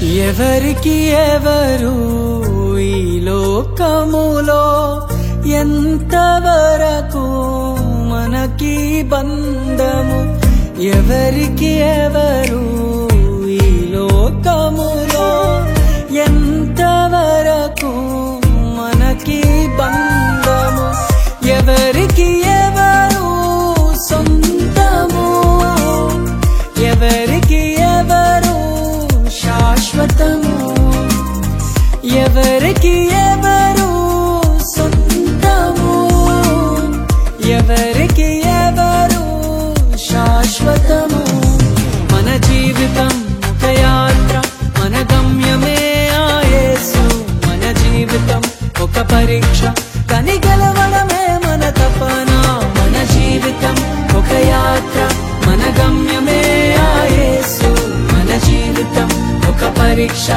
ఎవరికి ఎవరు ఈ లోకములో ఎంతవరకు మనకి బంధము ఎవరికి ఎవరు ఈ లోకములో ఎంతవరకు మనకి బంధము ఎవరికి ఎవరు సొంతము ఎవరికి ఎవరు శాశ్వతము ఎవరికి ఎవరు సొంతము ఎవరికి ఎవరు శాశ్వతము మన జీవితం ఒక యాత్ర మన గమ్యమే ఆ యేసు మన జీవితం ఒక పరీక్ష కని గెలవడమే మన తపన మన జీవితం ఒక యాత్ర మన గమ్యమే ఆ యేసు మన జీవితం ఒక పరీక్ష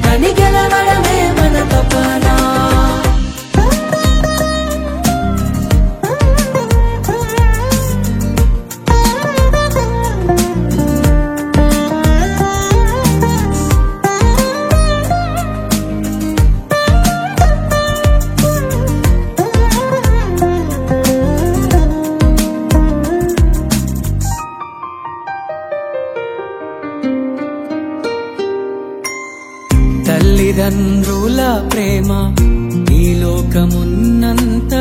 కని గెలవడమే మన తపన తల్లిదండ్రుల ప్రేమ ఈ లోకమున్నంత